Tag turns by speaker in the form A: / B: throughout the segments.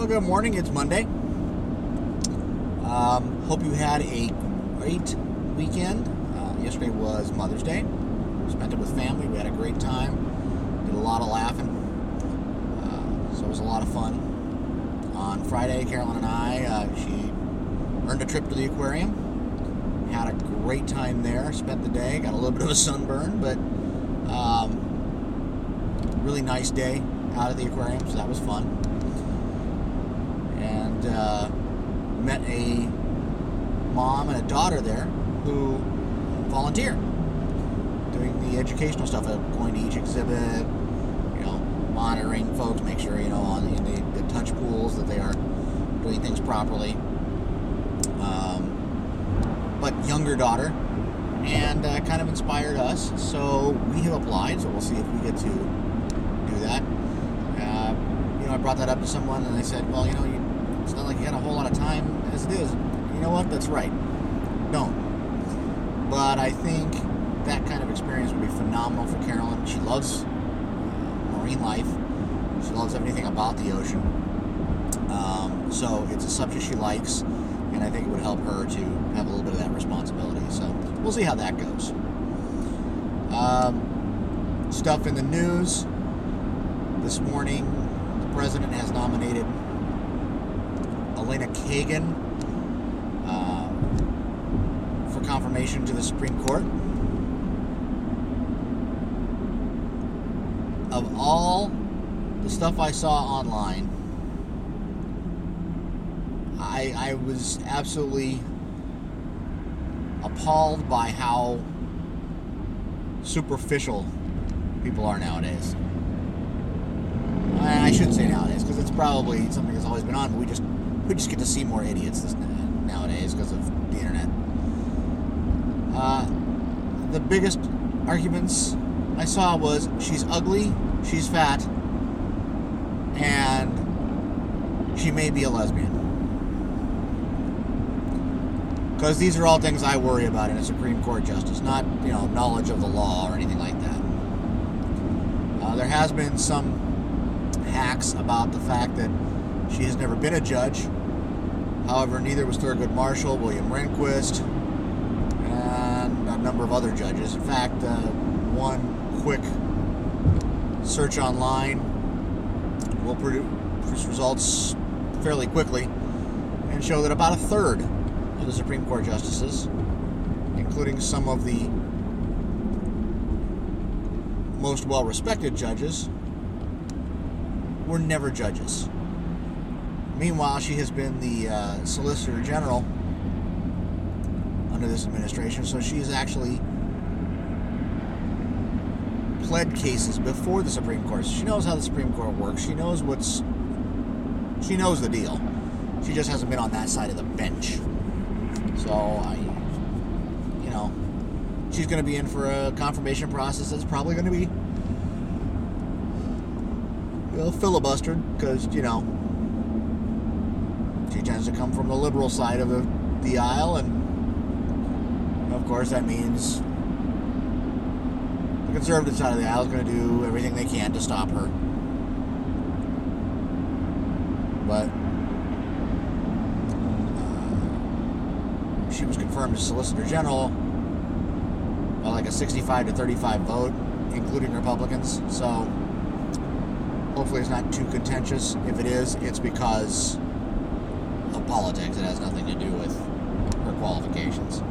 A: Well, good morning. It's Monday. Hope you had a great weekend. Yesterday was Mother's Day. Spent it with family. We had a great time. Did a lot of laughing. So it was a lot of fun. On Friday, Carolyn and I, she earned a trip to the aquarium. Had a great time there. Spent the day. Got a little bit of a sunburn, but really nice day out at the aquarium, so that was fun. And met a mom and a daughter there who volunteer doing the educational stuff of going to each exhibit, monitoring folks, make sure on the touch pools that they are doing things properly. But younger daughter, and kind of inspired us, so we have applied, so we'll see if we get to do that. I brought that up to someone and they said, well, it's not like you got a whole lot of time as it is. You know what? That's right. Don't. But I think that kind of experience would be phenomenal for Carolyn. She loves marine life. She loves everything about the ocean. So it's a subject she likes, and I think it would help her to have a little bit of that responsibility. So we'll see how that goes. Stuff in the news. This morning, the president has nominated Elena Kagan for confirmation to the Supreme Court. Of all the stuff I saw online, I was absolutely appalled by how superficial people are nowadays. I shouldn't say nowadays, because it's probably something that's always been on, but we just get to see more idiots nowadays because of the internet. The biggest arguments I saw was she's ugly, she's fat, and she may be a lesbian. Because these are all things I worry about in a Supreme Court justice, not knowledge of the law or anything like that. There has been some hacks about the fact that she has never been a judge. However, neither was Thurgood Marshall, William Rehnquist, and a number of other judges. In fact, one quick search online will produce results fairly quickly and show that about a third of the Supreme Court justices, including some of the most well-respected judges, were never judges. Meanwhile, she has been the Solicitor General under this administration, so she has actually pled cases before the Supreme Court. She knows how the Supreme Court works. She knows the deal. She just hasn't been on that side of the bench. So, she's going to be in for a confirmation process that's probably going to be filibustered, because, she tends to come from the liberal side of the aisle, and, of course, that means the conservative side of the aisle is going to do everything they can to stop her. But she was confirmed as Solicitor General by like a 65 to 35 vote, including Republicans, so hopefully it's not too contentious. If it is, it's because of politics. It has nothing to do with her qualifications.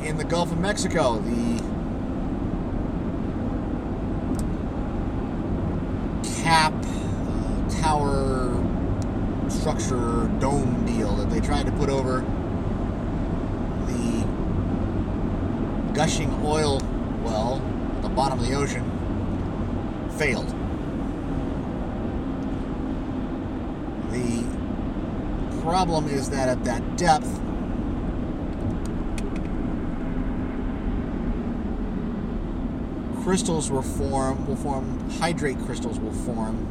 A: In the Gulf of Mexico, the cap tower structure dome deal that they tried to put over the gushing oil well at the bottom of the ocean failed. The problem is that at that depth, crystals hydrate crystals will form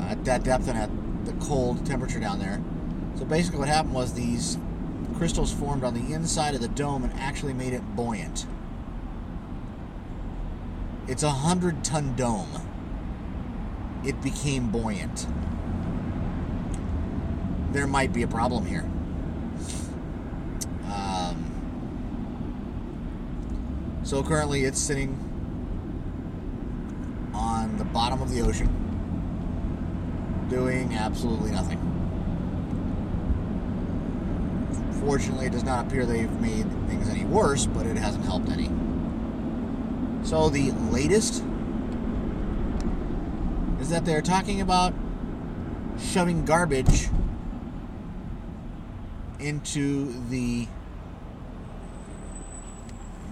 A: at that depth and at the cold temperature down there. So basically what happened was these crystals formed on the inside of the dome and actually made it buoyant. It's a 100-ton dome. it became buoyant. There might be a problem here. So currently it's sitting on the bottom of the ocean, doing absolutely nothing. Fortunately, it does not appear they've made things any worse, but it hasn't helped any. So the latest is that they're talking about shoving garbage into the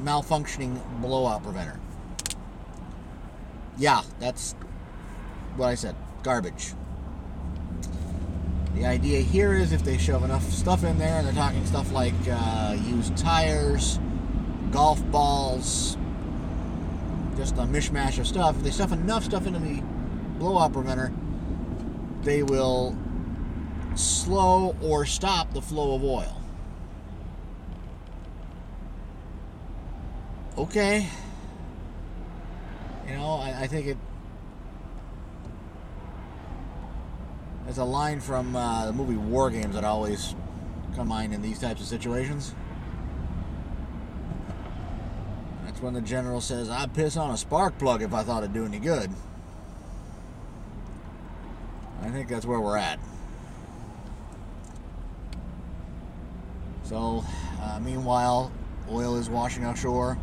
A: malfunctioning blowout preventer. Yeah, that's what I said. Garbage. The idea here is if they shove enough stuff in there, and they're talking stuff like used tires, golf balls, just a mishmash of stuff. If they stuff enough stuff into the blowout preventer, they will slow or stop the flow of oil. Okay. You know, I think there's a line from the movie War Games that always come to mind in these types of situations. That's when the general says, "I'd piss on a spark plug if I thought it'd do any good." I think that's where we're at. So, meanwhile, oil is washing ashore.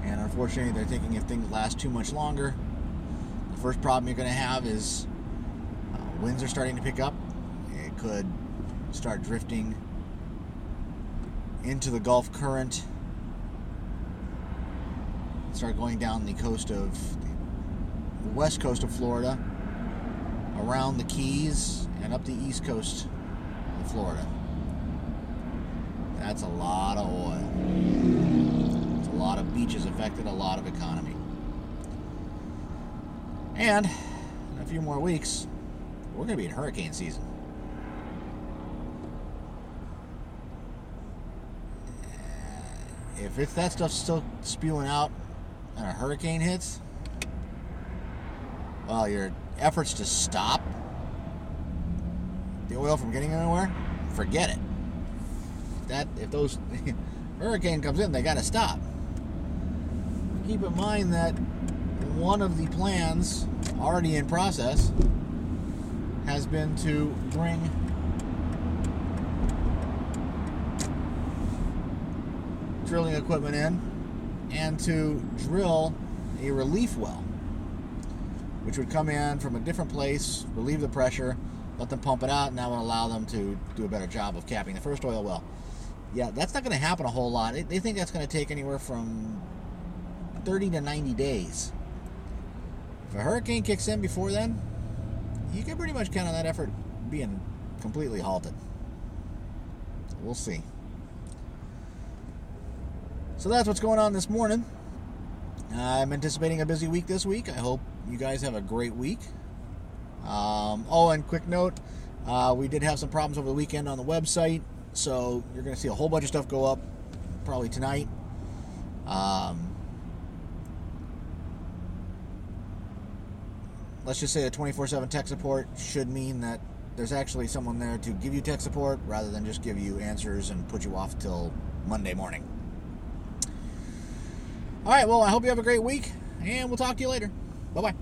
A: And unfortunately, they're thinking if things last too much longer, the first problem you're going to have is winds are starting to pick up. It could start drifting into the Gulf Current, start going down the coast of the west coast of Florida, around the Keys, and up the east coast of Florida. That's a lot of oil. It's a lot of beaches affected, a lot of economy. And in a few more weeks, we're going to be in hurricane season. If that stuff's still spewing out and a hurricane hits, well, your efforts to stop the oil from getting anywhere, forget it. If those hurricane comes in, they got to stop. Keep in mind that one of the plans already in process has been to bring drilling equipment in and to drill a relief well, which would come in from a different place, relieve the pressure, let them pump it out, and that would allow them to do a better job of capping the first oil well. Yeah, that's not going to happen a whole lot. They think that's going to take anywhere from 30 to 90 days. If a hurricane kicks in before then, you can pretty much count on that effort being completely halted. We'll see. So that's what's going on this morning. I'm anticipating a busy week this week. I hope you guys have a great week. And quick note, we did have some problems over the weekend on the website, so you're going to see a whole bunch of stuff go up probably tonight. Let's just say a 24/7 tech support should mean that there's actually someone there to give you tech support rather than just give you answers and put you off till Monday morning. All right, well, I hope you have a great week, and we'll talk to you later. Bye-bye.